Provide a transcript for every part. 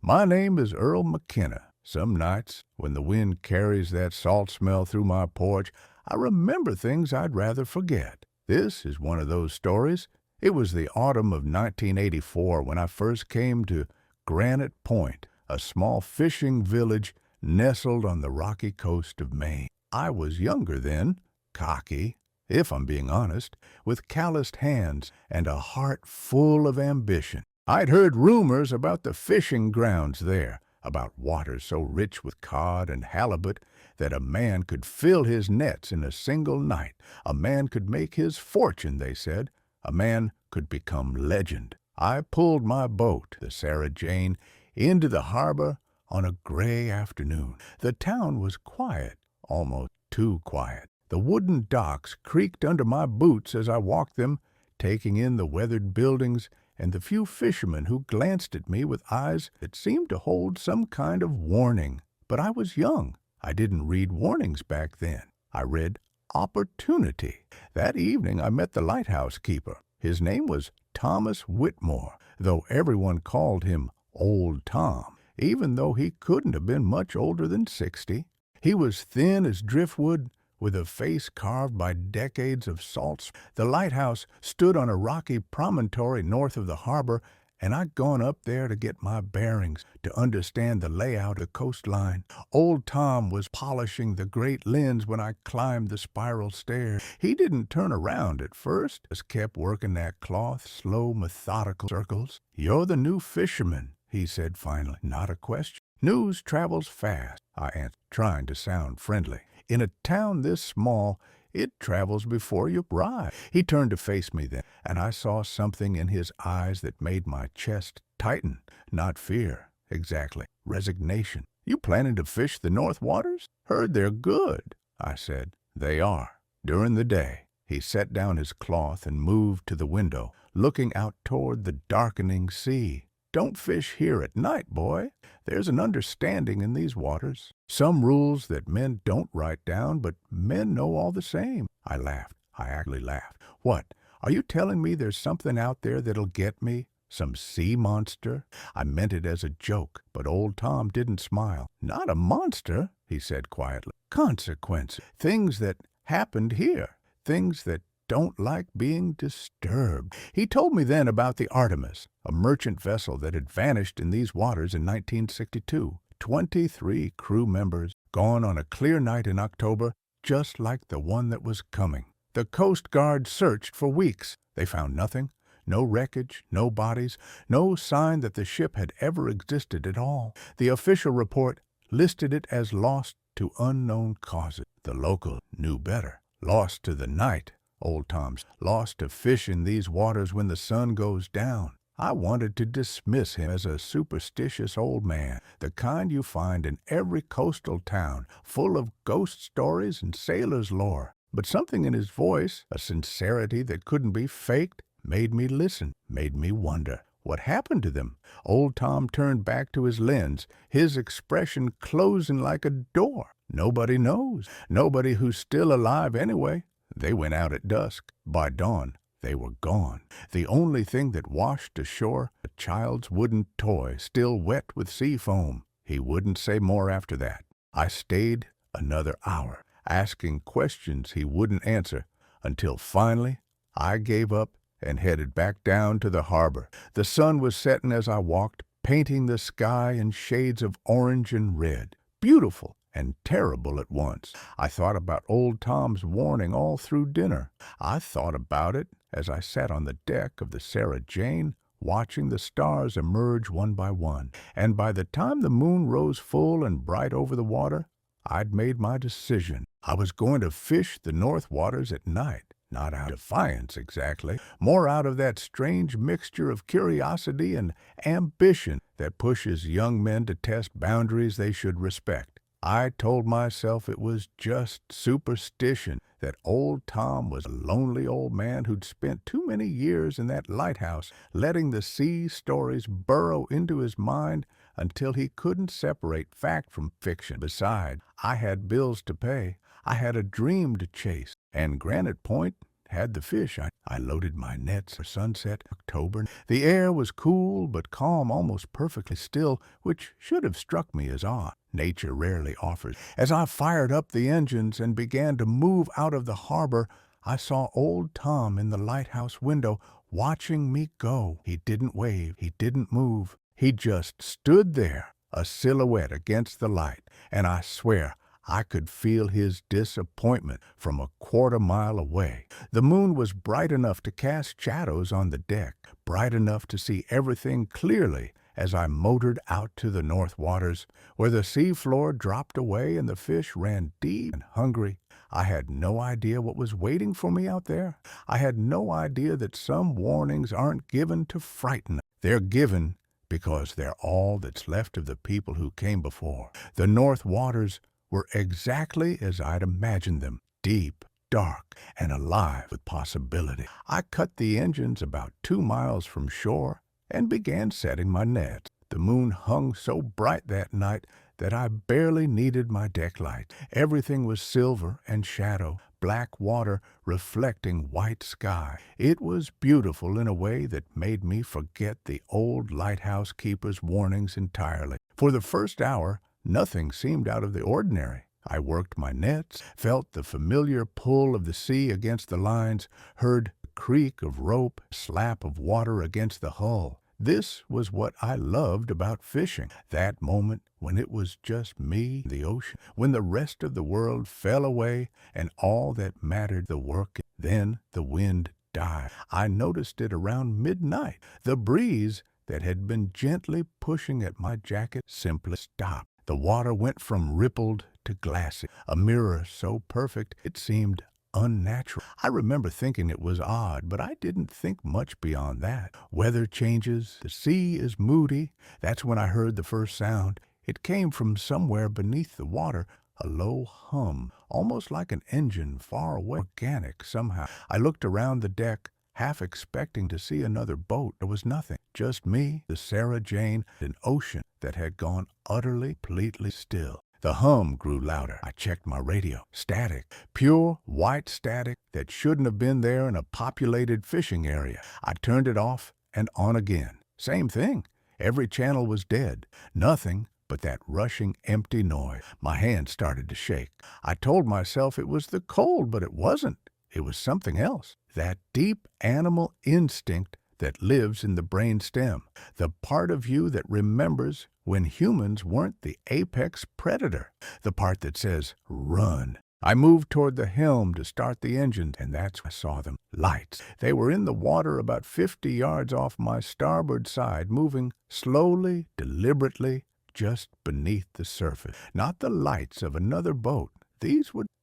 My name is Earl McKenna. Some nights, when the wind carries that salt smell through my porch, I remember things I'd rather forget. This is one of those stories. It was the autumn of 1984 when I first came to Granite Point, a small fishing village nestled on the rocky coast of Maine. I was younger then, cocky, if I'm being honest, with calloused hands and a heart full of ambition. I'd heard rumors about the fishing grounds there, about waters so rich with cod and halibut that a man could fill his nets in a single night. A man could make his fortune, they said. A man could become legend. I pulled my boat, the Sarah Jane, into the harbor on a gray afternoon. The town was quiet, almost too quiet. The wooden docks creaked under my boots as I walked them, taking in the weathered buildings and the few fishermen who glanced at me with eyes that seemed to hold some kind of warning. But I was young. I didn't read warnings back then. I read opportunity. That evening I met the lighthouse keeper. His name was Thomas Whitmore, though everyone called him Old Tom, even though he couldn't have been much older than 60. He was thin as driftwood, with a face carved by decades of salts. The lighthouse stood on a rocky promontory north of the harbor, and I'd gone up there to get my bearings, to understand the layout of the coastline. Old Tom was polishing the great lens when I climbed the spiral stairs. He didn't turn around at first, just kept working that cloth, slow, methodical circles. "You're the new fisherman," he said finally. Not a question. "News travels fast," I answered, trying to sound friendly. "In a town this small, it travels before you arrive." He turned to face me then, and I saw something in his eyes that made my chest tighten. Not fear, exactly. Resignation. "You planning to fish the North Waters? Heard they're good," I said. "They are. During the day." He set down his cloth and moved to the window, looking out toward the darkening sea. "Don't fish here at night, boy. There's an understanding in these waters. Some rules that men don't write down, but men know all the same." I laughed. I actually laughed. "What? Are you telling me there's something out there that'll get me? Some sea monster?" I meant it as a joke, but Old Tom didn't smile. "Not a monster," he said quietly. "Consequences. Things that happened here. Things that don't like being disturbed." He told me then about the Artemis, a merchant vessel that had vanished in these waters in 1962. 23 crew members, gone on a clear night in October, just like the one that was coming. The Coast Guard searched for weeks. They found nothing. No wreckage, no bodies, no sign that the ship had ever existed at all. The official report listed it as lost to unknown causes. The local knew better. Lost to the night. Old Tom's lost to fish in these waters when the sun goes down. I wanted to dismiss him as a superstitious old man, the kind you find in every coastal town, full of ghost stories and sailor's lore. But something in his voice, a sincerity that couldn't be faked, made me listen, made me wonder. What happened to them? Old Tom turned back to his lens, his expression closing like a door. Nobody knows. Nobody who's still alive anyway. They went out at dusk. By dawn, they were gone. The only thing that washed ashore, a child's wooden toy still wet with sea foam. He wouldn't say more after that. I stayed another hour, asking questions he wouldn't answer, until finally I gave up and headed back down to the harbor. The sun was setting as I walked, painting the sky in shades of orange and red. Beautiful and terrible at once. I thought about Old Tom's warning all through dinner. I thought about it as I sat on the deck of the Sarah Jane, watching the stars emerge one by one. And by the time the moon rose full and bright over the water, I'd made my decision. I was going to fish the North Waters at night. Not out of defiance, exactly. More out of that strange mixture of curiosity and ambition that pushes young men to test boundaries they should respect. I told myself it was just superstition, that Old Tom was a lonely old man who'd spent too many years in that lighthouse, letting the sea stories burrow into his mind until he couldn't separate fact from fiction. Besides, I had bills to pay. I had a dream to chase, and Granite Point had the fish. I loaded my nets for sunset, October. The air was cool but calm, almost perfectly still, which should have struck me as odd. Nature rarely offers. As I fired up the engines and began to move out of the harbor, I saw old Tom in the lighthouse window watching me go. He didn't wave. He didn't move. He just stood there, a silhouette against the light, and I swear I could feel his disappointment from a quarter-mile away. The moon was bright enough to cast shadows on the deck, bright enough to see everything clearly as I motored out to the north waters, where the seafloor dropped away and the fish ran deep and hungry. I had no idea what was waiting for me out there. I had no idea that some warnings aren't given to frighten us. They're given because they're all that's left of the people who came before. The north waters were exactly as I'd imagined them, deep, dark, and alive with possibility. I cut the engines about 2 miles from shore and began setting my nets. The moon hung so bright that night that I barely needed my deck lights. Everything was silver and shadow, black water reflecting white sky. It was beautiful in a way that made me forget the old lighthouse keeper's warnings entirely. For the first hour, nothing seemed out of the ordinary. I worked my nets, felt the familiar pull of the sea against the lines, heard the creak of rope, slap of water against the hull. This was what I loved about fishing, that moment when it was just me and the ocean, when the rest of the world fell away and all that mattered the work. Then the wind died. I noticed it around midnight. The breeze that had been gently pushing at my jacket simply stopped. The water went from rippled to glassy, a mirror so perfect it seemed unnatural. I remember thinking it was odd, but I didn't think much beyond that. Weather changes, the sea is moody. That's when I heard the first sound. It came from somewhere beneath the water, a low hum, almost like an engine far away, organic somehow. I looked around the deck, half expecting to see another boat. There was nothing, just me, the Sarah Jane, an ocean that had gone utterly, completely still. The hum grew louder. I checked my radio. Static. Pure white static that shouldn't have been there in a populated fishing area. I turned it off and on again. Same thing. Every channel was dead. Nothing but that rushing, empty noise. My hands started to shake. I told myself it was the cold, but it wasn't. It was something else. That deep animal instinct that lives in the brain stem. The part of you that remembers when humans weren't the apex predator. The part that says, run. I moved toward the helm to start the engine, and that's when I saw them. Lights. They were in the water about 50 yards off my starboard side, moving slowly, deliberately, just beneath the surface. Not the lights of another boat.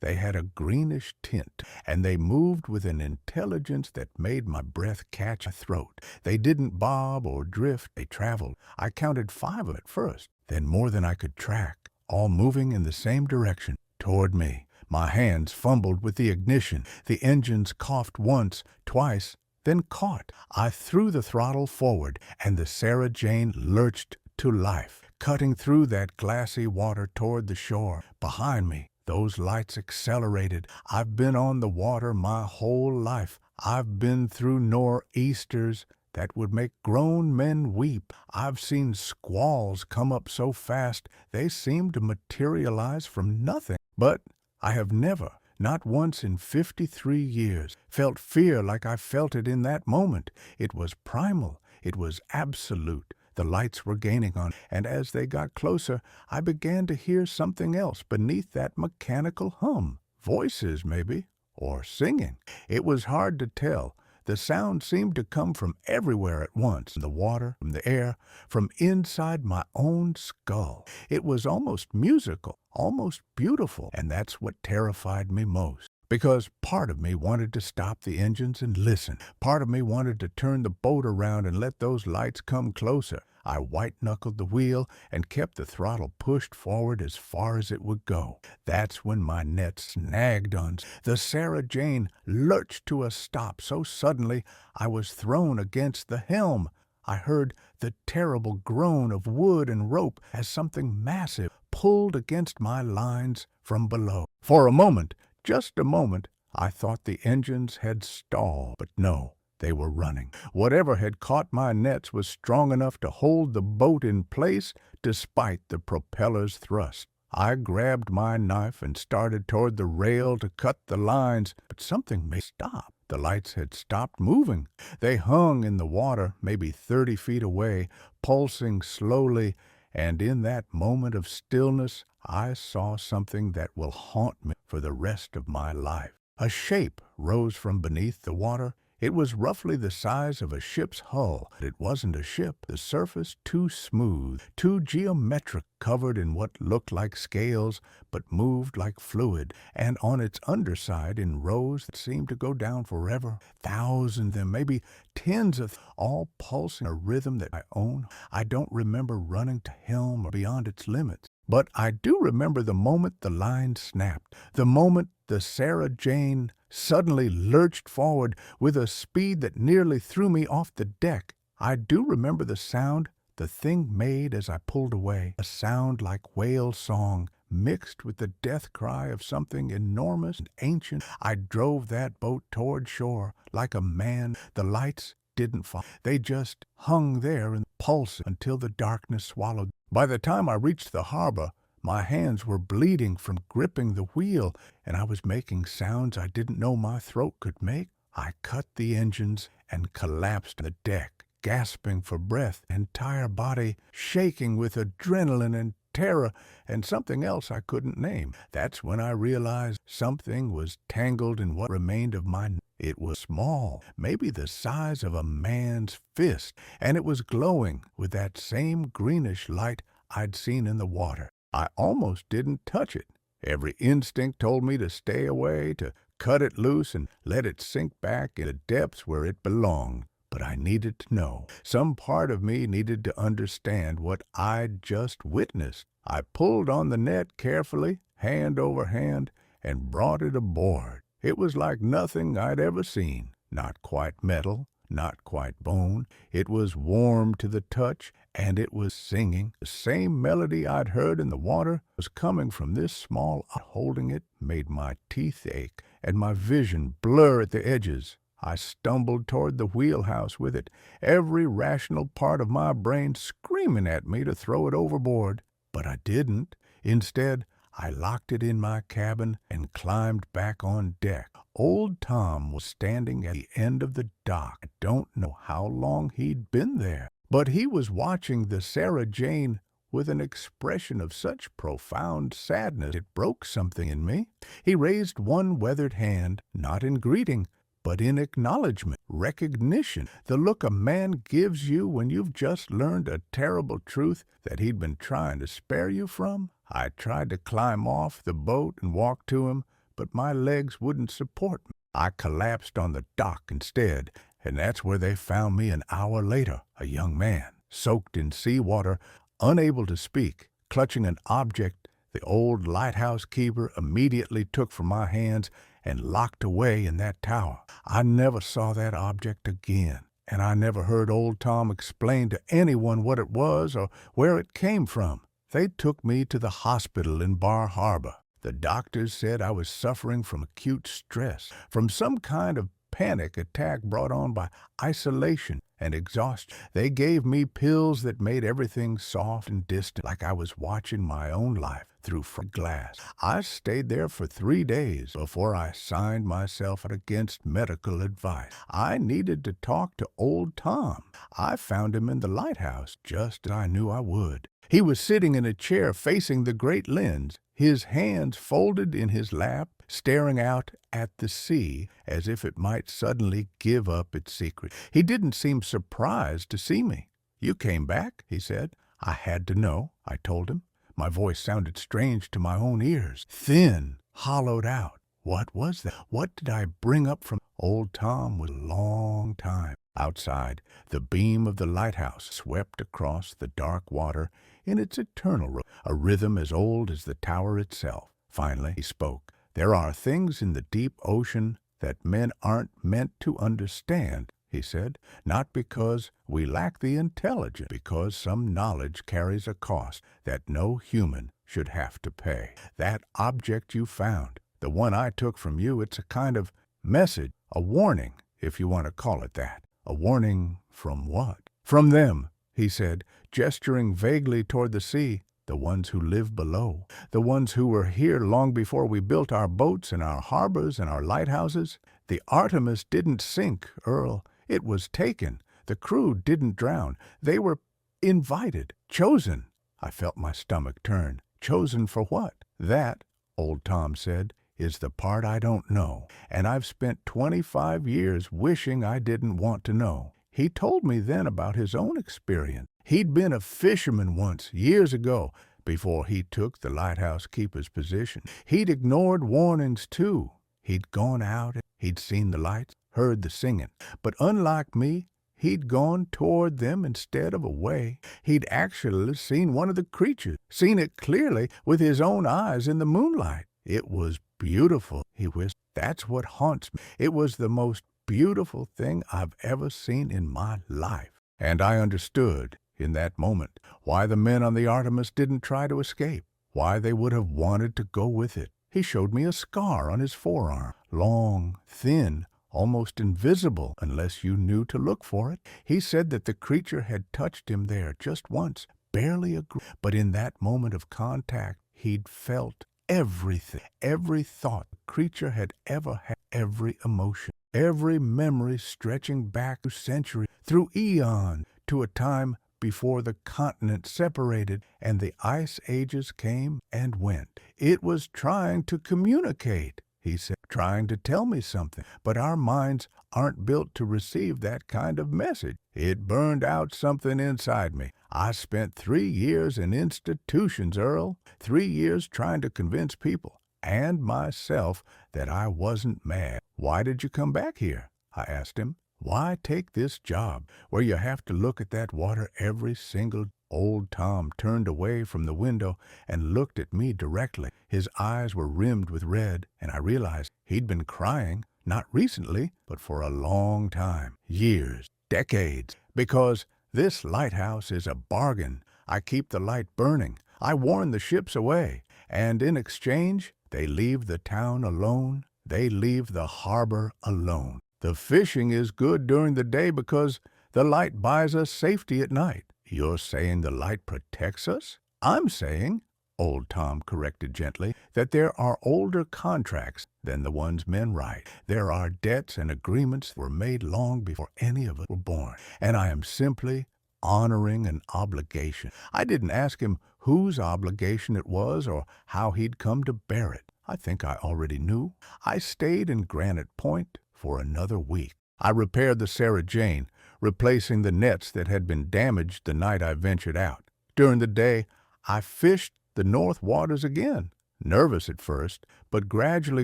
They had a greenish tint, and they moved with an intelligence that made my breath catch my throat. They didn't bob or drift, they traveled. I counted 5 at first, then more than I could track, all moving in the same direction, toward me. My hands fumbled with the ignition. The engines coughed once, twice, then caught. I threw the throttle forward, and the Sarah Jane lurched to life, cutting through that glassy water toward the shore. Behind me, those lights accelerated. I've been on the water my whole life. I've been through nor'easters that would make grown men weep. I've seen squalls come up so fast they seemed to materialize from nothing. But I have never, not once in 53 years, felt fear like I felt it in that moment. It was primal. It was absolute. The lights were gaining on, and as they got closer, I began to hear something else beneath that mechanical hum. Voices, maybe, or singing. It was hard to tell. The sound seemed to come from everywhere at once, from the water, from the air, from inside my own skull. It was almost musical, almost beautiful, and that's what terrified me most. Because part of me wanted to stop the engines and listen. Part of me wanted to turn the boat around and let those lights come closer. I white-knuckled the wheel and kept the throttle pushed forward as far as it would go. That's when my net snagged on. The Sarah Jane lurched to a stop so suddenly I was thrown against the helm. I heard the terrible groan of wood and rope as something massive pulled against my lines from below. For a moment, just a moment, I thought the engines had stalled, but no, they were running. Whatever had caught my nets was strong enough to hold the boat in place despite the propeller's thrust. I grabbed my knife and started toward the rail to cut the lines, but something made me stop. The lights had stopped moving. They hung in the water, maybe 30 feet away, pulsing slowly, and in that moment of stillness, I saw something that will haunt me for the rest of my life. A shape rose from beneath the water. It was roughly the size of a ship's hull. It wasn't a ship, the surface too smooth, too geometric, covered in what looked like scales, but moved like fluid, and on its underside in rows that seemed to go down forever. Thousands of them, maybe tens of, all pulsing a rhythm that I own. I don't remember running to helm or beyond its limits. But I do remember the moment the line snapped, the moment the Sarah Jane suddenly lurched forward with a speed that nearly threw me off the deck. I do remember the sound the thing made as I pulled away, a sound like whale song mixed with the death cry of something enormous and ancient. I drove that boat toward shore like a man. The lights didn't fall. They just hung there and pulsed until the darkness swallowed. By the time I reached the harbor, my hands were bleeding from gripping the wheel, and I was making sounds I didn't know my throat could make. I cut the engines and collapsed on the deck, gasping for breath, entire body shaking with adrenaline and terror and something else I couldn't name. That's when I realized something was tangled in what remained of my. It was small, maybe the size of a man's fist, and it was glowing with that same greenish light I'd seen in the water. I almost didn't touch it. Every instinct told me to stay away, to cut it loose and let it sink back in the depths where it belonged. But I needed to know. Some part of me needed to understand what I'd just witnessed. I pulled on the net carefully, hand over hand, and brought it aboard. It was like nothing I'd ever seen. Not quite metal, not quite bone. It was warm to the touch, and it was singing. The same melody I'd heard in the water was coming from this small. Holding it made my teeth ache and my vision blur at the edges. I stumbled toward the wheelhouse with it, every rational part of my brain screaming at me to throw it overboard. But I didn't. Instead, I locked it in my cabin and climbed back on deck. Old Tom was standing at the end of the dock. I don't know how long he'd been there, but he was watching the Sarah Jane with an expression of such profound sadness it broke something in me. He raised one weathered hand, not in greeting, but in acknowledgement, recognition, the look a man gives you when you've just learned a terrible truth that he'd been trying to spare you from. I tried to climb off the boat and walk to him, but my legs wouldn't support me. I collapsed on the dock instead, and that's where they found me an hour later, a young man, soaked in seawater, unable to speak, clutching an object the old lighthouse keeper immediately took from my hands and locked away in that tower. I never saw that object again, and I never heard old Tom explain to anyone what it was or where it came from. They took me to the hospital in Bar Harbor. The doctors said I was suffering from acute stress, from some kind of panic attack brought on by isolation and exhaustion. They gave me pills that made everything soft and distant, like I was watching my own life through glass. I stayed there for 3 days before I signed myself out against medical advice. I needed to talk to old Tom. I found him in the lighthouse, just as I knew I would. He was sitting in a chair facing the great lens, his hands folded in his lap, staring out at the sea as if it might suddenly give up its secret. He didn't seem surprised to see me. "You came back?" he said. "I had to know," I told him. My voice sounded strange to my own ears, thin, hollowed out. What was that? What did I bring up from old Tom was a long time? Outside, the beam of the lighthouse swept across the dark water in its eternal a rhythm as old as the tower itself. Finally, he spoke. "There are things in the deep ocean that men aren't meant to understand," he said, "not because we lack the intelligence, because some knowledge carries a cost that no human should have to pay. That object you found, The one I took from you, it's a kind of message, a warning, if you want to call it that. A warning from what? From them, he said, gesturing vaguely toward the sea. The ones who live below. The ones who were here long before we built our boats and our harbors and our lighthouses. The Artemis didn't sink, Earl. It was taken. The crew didn't drown. They were invited, chosen. I felt my stomach turn. Chosen for what? That, old Tom said, is the part I don't know, and I've spent 25 years wishing I didn't want to know. He told me then about his own experience. He'd been a fisherman once, years ago, before he took the lighthouse keeper's position. He'd ignored warnings, too. He'd gone out, he'd seen the lights, heard the singing. But unlike me, he'd gone toward them instead of away. He'd actually seen one of the creatures, seen it clearly with his own eyes in the moonlight. It was beautiful, he whispered. That's what haunts me. It was the most beautiful thing I've ever seen in my life. And I understood, in that moment, why the men on the Artemis didn't try to escape, why they would have wanted to go with it. He showed me a scar on his forearm, long, thin, almost invisible unless you knew to look for it. He said that the creature had touched him there just once, barely a grip. But in that moment of contact, he'd felt everything, every thought the creature had ever had, every emotion, every memory stretching back through centuries, through eons, to a time before the continents separated and the ice ages came and went. It was trying to communicate, he said, trying to tell me something, but our minds aren't built to receive that kind of message. It burned out something inside me. I spent 3 years in institutions, Earl, 3 years trying to convince people and myself that I wasn't mad. Why did you come back here? I asked him. Why take this job where you have to look at that water every single day? Old Tom turned away from the window and looked at me directly. His eyes were rimmed with red, and I realized he'd been crying, not recently, but for a long time, years, decades, because this lighthouse is a bargain. I keep the light burning. I warn the ships away, and in exchange, they leave the town alone. They leave the harbor alone. The fishing is good during the day because the light buys us safety at night. You're saying the light protects us? I'm saying, old Tom corrected gently, that there are older contracts than the ones men write. There are debts and agreements that were made long before any of us were born, and I am simply honoring an obligation. I didn't ask him whose obligation it was or how he'd come to bear it. I think I already knew. I stayed in Granite Point for another week. I repaired the Sarah Jane, replacing the nets that had been damaged the night I ventured out. During the day, I fished the North Waters again, nervous at first, but gradually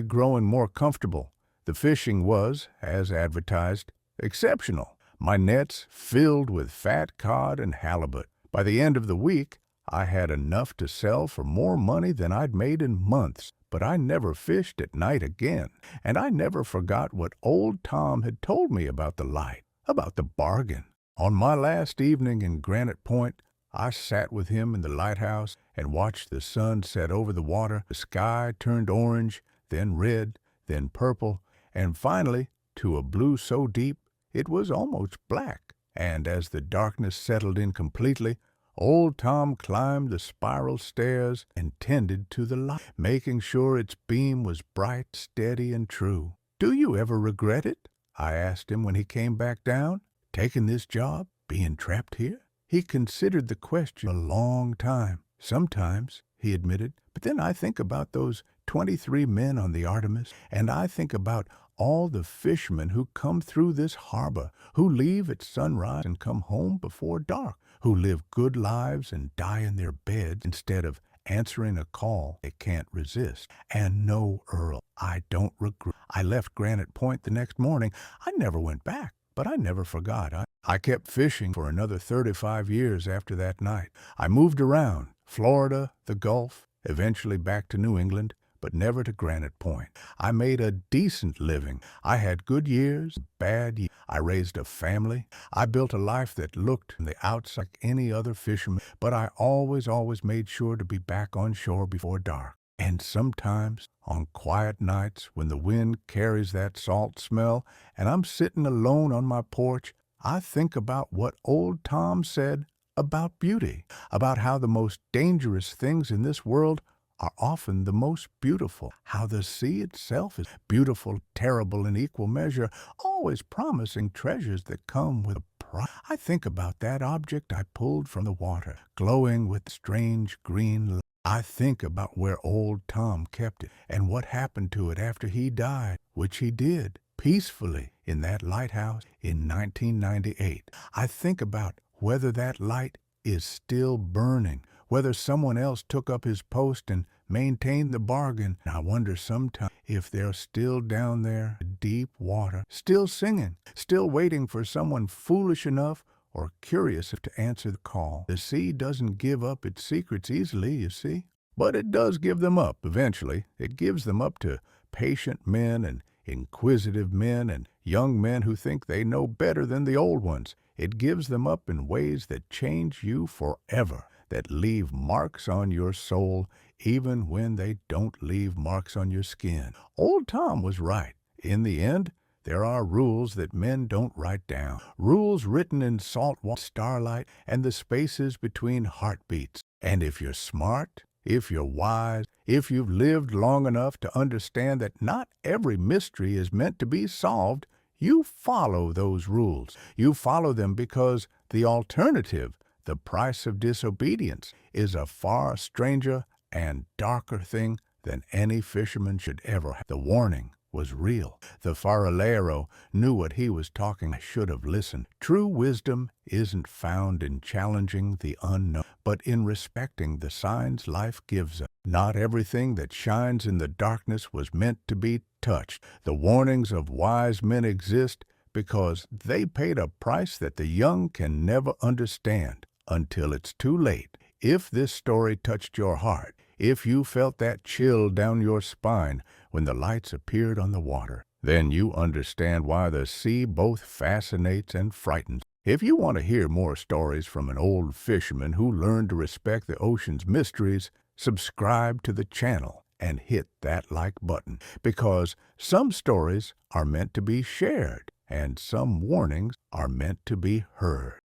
growing more comfortable. The fishing was, as advertised, exceptional. My nets filled with fat cod and halibut. By the end of the week, I had enough to sell for more money than I'd made in months. But I never fished at night again, and I never forgot what old Tom had told me about the light, about the bargain. On my last evening in Granite Point, I sat with him in the lighthouse and watched the sun set over the water. The sky turned orange, then red, then purple, and finally to a blue so deep it was almost black. And as the darkness settled in completely, old Tom climbed the spiral stairs and tended to the light, making sure its beam was bright, steady, and true. Do you ever regret it? I asked him when he came back down. Taking this job? Being trapped here? He considered the question a long time. Sometimes, he admitted, but then I think about those 23 men on the Artemis, and I think about all the fishermen who come through this harbor, who leave at sunrise and come home before dark, who live good lives and die in their beds instead of answering a call they can't resist. And no, Earl, I don't regret. I left Granite Point the next morning. I never went back, but I never forgot. I kept fishing for another 35 years after that night. I moved around, Florida, the Gulf, eventually back to New England, but never to Granite Point. I made a decent living. I had good years, bad years. I raised a family. I built a life that looked from the outside like any other fisherman, but I always made sure to be back on shore before dark. And sometimes, on quiet nights when the wind carries that salt smell and I'm sitting alone on my porch, I think about what old Tom said about beauty, about how the most dangerous things in this world are often the most beautiful, how the sea itself is beautiful, terrible in equal measure, always promising treasures that come with a price. I think about that object I pulled from the water, glowing with strange green light. I think about where old Tom kept it and what happened to it after he died, which he did, peacefully, in that lighthouse in 1998. I think about whether that light is still burning, whether someone else took up his post and maintained the bargain. I wonder sometimes if they're still down there in deep water, still singing, still waiting for someone foolish enough or curious to answer the call. The sea doesn't give up its secrets easily, you see, but it does give them up eventually. It gives them up to patient men and inquisitive men and young men who think they know better than the old ones. It gives them up in ways that change you forever, that leave marks on your soul even when they don't leave marks on your skin. Old Tom was right. In the end, there are rules that men don't write down, rules written in salt water, starlight, and the spaces between heartbeats. And if you're smart, if you're wise, if you've lived long enough to understand that not every mystery is meant to be solved, you follow those rules. You follow them because the alternative, the price of disobedience, is a far stranger and darker thing than any fisherman should ever have. The warning was real. The farolero knew what he was talking. I should have listened. True wisdom isn't found in challenging the unknown, but in respecting the signs life gives us. Not everything that shines in the darkness was meant to be touched. The warnings of wise men exist because they paid a price that the young can never understand until it's too late. If this story touched your heart, if you felt that chill down your spine when the lights appeared on the water, then you understand why the sea both fascinates and frightens. If you want to hear more stories from an old fisherman who learned to respect the ocean's mysteries, subscribe to the channel and hit that like button, because some stories are meant to be shared and some warnings are meant to be heard.